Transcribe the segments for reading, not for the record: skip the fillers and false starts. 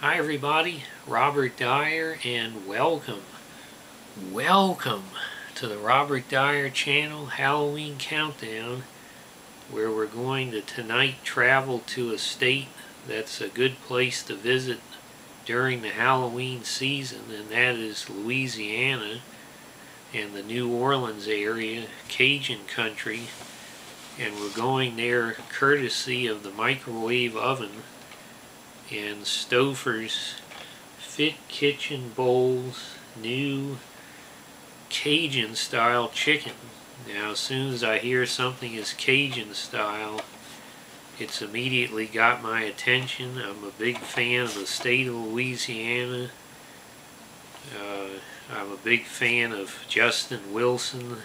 Hi everybody, Robert Dyer, and welcome to the Robert Dyer channel Halloween Countdown, where we're going to tonight travel to a state that's a good place to visit during the Halloween season, and that is Louisiana and the New Orleans area, Cajun country, and we're going there courtesy of the microwave oven and Stouffer's Fit Kitchen Bowls new Cajun-style chicken. Now, as soon as I hear something is Cajun-style, it's immediately got my attention. I'm a big fan of the state of Louisiana. I'm a big fan of Justin Wilson,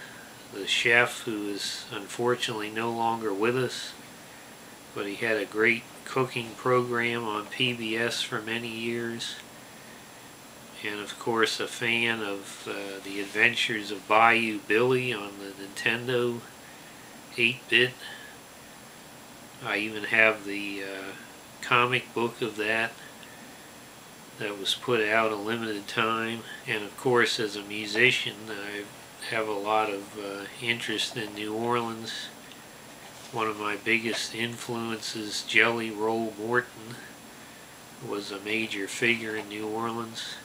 the chef, who is unfortunately no longer with us, but he had a great cooking program on PBS for many years. And of course a fan of the Adventures of Bayou Billy on the Nintendo 8-bit. I even have the comic book of that was put out a limited time. And of course, as a musician, I have a lot of interest in New Orleans. One of my biggest influences, Jelly Roll Morton, was a major figure in New Orleans.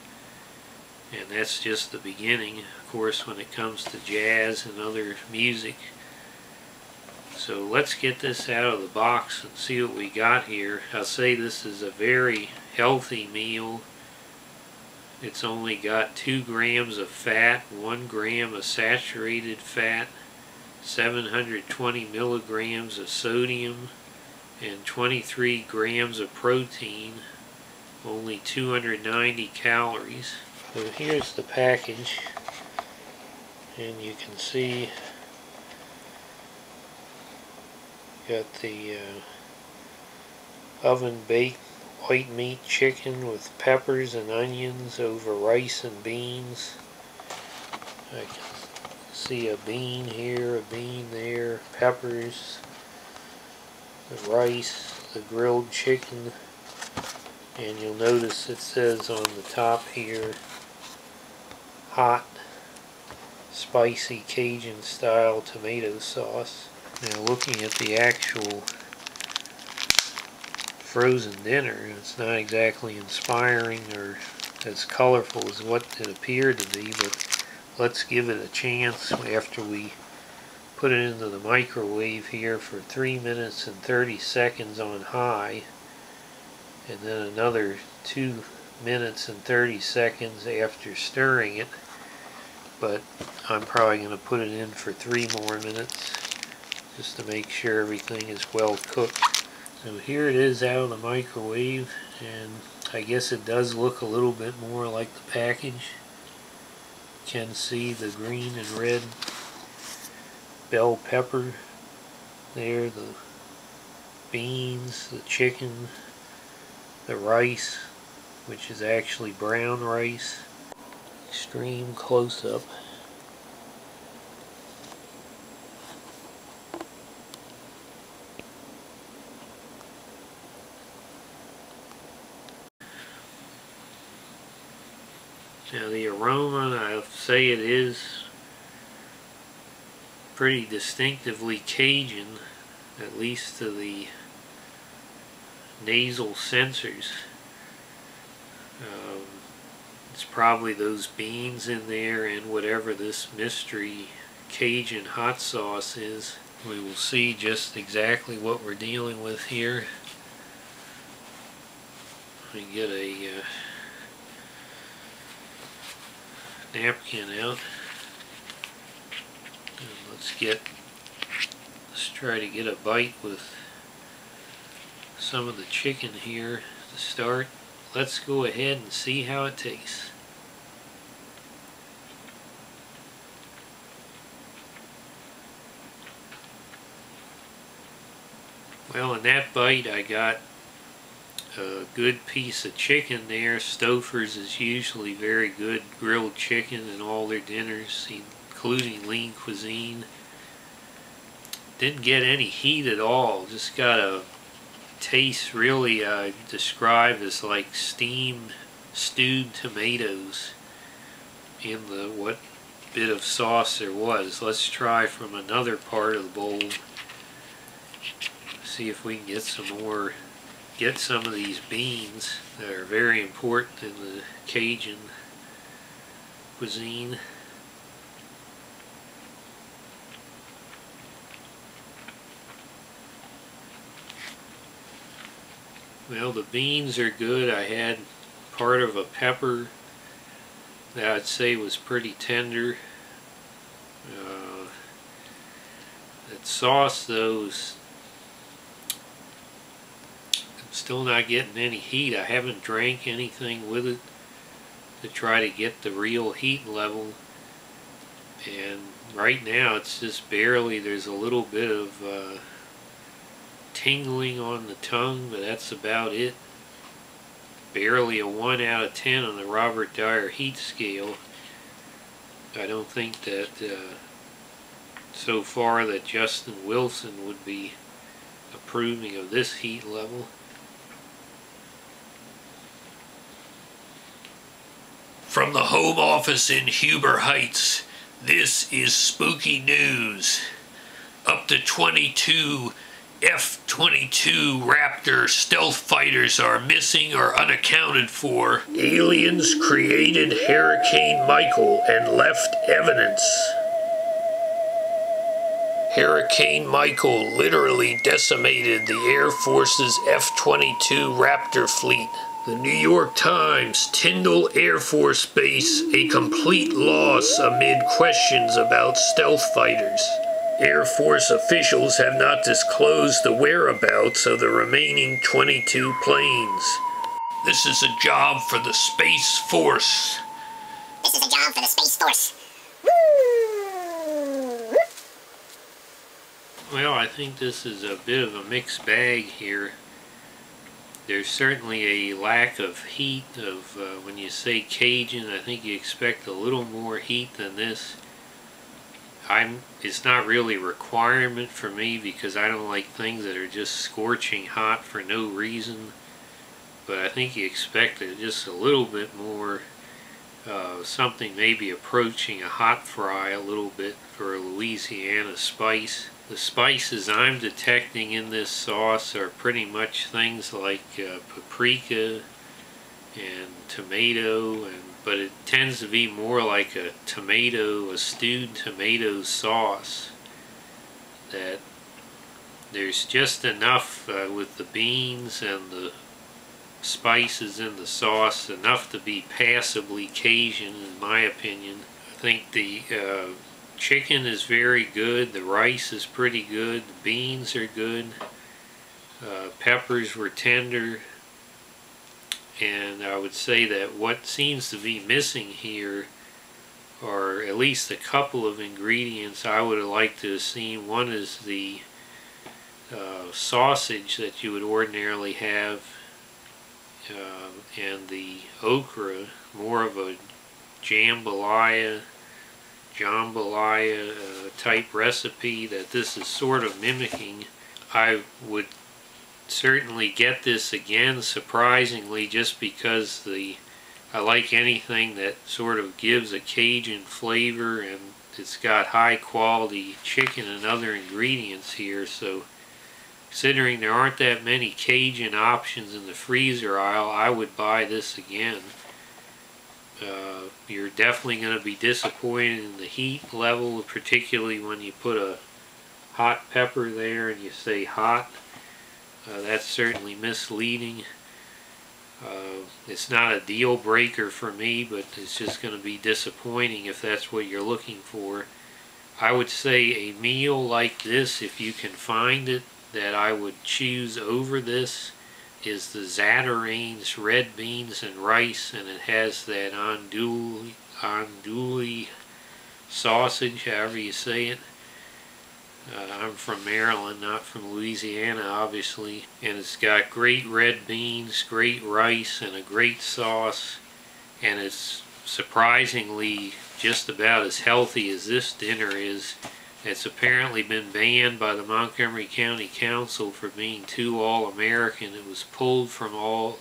And that's just the beginning, of course, when it comes to jazz and other music. So let's get this out of the box and see what we got here. I'll say this is a very healthy meal. It's only got 2 grams of fat, 1 gram of saturated fat, 720 milligrams of sodium, and 23 grams of protein, only 290 calories. So here's the package, and you can see got the oven baked white meat chicken with peppers and onions over rice and beans. I can see a bean here, a bean there, peppers, the rice, the grilled chicken, and you'll notice it says on the top here, hot, spicy Cajun style tomato sauce. Now, looking at the actual frozen dinner, it's not exactly inspiring or as colorful as what it appeared to be, but let's give it a chance after we put it into the microwave here for 3 minutes and 30 seconds on high, and then another 2 minutes and 30 seconds after stirring it. But I'm probably going to put it in for 3 more minutes just to make sure everything is well cooked. So here it is out of the microwave, and I guess it does look a little bit more like the package. You can see the green and red bell pepper there, the beans, the chicken, the rice, which is actually brown rice. Extreme close-up. Now the aroma, I'll say it is pretty distinctively Cajun, at least to the nasal sensors. It's probably those beans in there and whatever this mystery Cajun hot sauce is. We will see just exactly what we're dealing with here. Let me get a napkin out. And let's try to get a bite with some of the chicken here to start. Let's go ahead and see how it tastes. Well, in that bite I got a good piece of chicken there. Stouffer's is usually very good grilled chicken in all their dinners, including lean cuisine. Didn't get any heat at all, just got a tastes really described as like steamed, stewed tomatoes in the what bit of sauce there was. Let's try from another part of the bowl. See if we can get some of these beans that are very important in the Cajun cuisine. Well, the beans are good. I had part of a pepper that I'd say was pretty tender. That sauce, though, I'm still not getting any heat. I haven't drank anything with it to try to get the real heat level. And right now it's just barely, there's a little bit of tingling on the tongue, but that's about it. Barely a 1 out of 10 on the Robert Dyer heat scale. I don't think that so far that Justin Wilson would be approving of this heat level. From the home office in Huber Heights, this is spooky news. Up to 22 F-22 Raptor stealth fighters are missing or unaccounted for. Aliens created Hurricane Michael and left evidence. Hurricane Michael literally decimated the Air Force's F-22 Raptor fleet. The New York Times, Tyndall Air Force Base, a complete loss amid questions about stealth fighters. Air Force officials have not disclosed the whereabouts of the remaining 22 planes. This is a job for the Space Force. This is a job for the Space Force. Woo! Well, I think this is a bit of a mixed bag here. There's certainly a lack of heat when you say Cajun. I think you expect a little more heat than this. It's not really a requirement for me because I don't like things that are just scorching hot for no reason. But I think you expect just a little bit more, something maybe approaching a hot fry a little bit for a Louisiana spice. The spices I'm detecting in this sauce are pretty much things like paprika and tomato, but it tends to be more like a stewed tomato sauce. That there's just enough with the beans and the spices in the sauce, enough to be passably Cajun in my opinion. I think the chicken is very good, the rice is pretty good, the beans are good, peppers were tender, and I would say that what seems to be missing here are at least a couple of ingredients I would have liked to have seen. One is the sausage that you would ordinarily have, and the okra, more of a jambalaya type recipe that this is sort of mimicking. I would certainly get this again, surprisingly, just because I like anything that sort of gives a Cajun flavor, and it's got high quality chicken and other ingredients here. So considering there aren't that many Cajun options in the freezer aisle, I would buy this again. You're definitely going to be disappointed in the heat level, particularly when you put a hot pepper there and you say hot. That's certainly misleading. It's not a deal breaker for me, but it's just going to be disappointing if that's what you're looking for. I would say a meal like this, if you can find it, that I would choose over this is the Zatarain's red beans and rice, and it has that andouille sausage, however you say it. I'm from Maryland, not from Louisiana, obviously, and it's got great red beans, great rice, and a great sauce, and it's surprisingly just about as healthy as this dinner is. It's apparently been banned by the Montgomery County Council for being too all-American. It was pulled from all,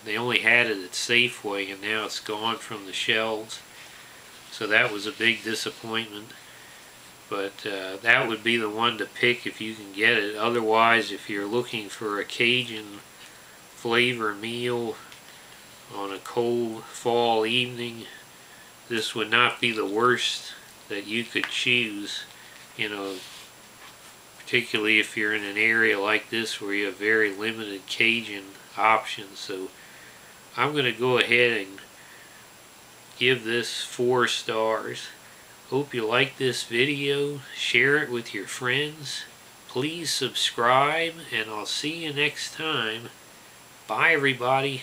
they only had it at Safeway, and now it's gone from the shelves. So that was a big disappointment. But that would be the one to pick if you can get it. Otherwise, if you're looking for a Cajun flavor meal on a cold fall evening, this would not be the worst that you could choose. You know, particularly if you're in an area like this where you have very limited Cajun options. So I'm going to go ahead and give this 4 stars. Hope you like this video. Share it with your friends. Please subscribe, and I'll see you next time. Bye, everybody.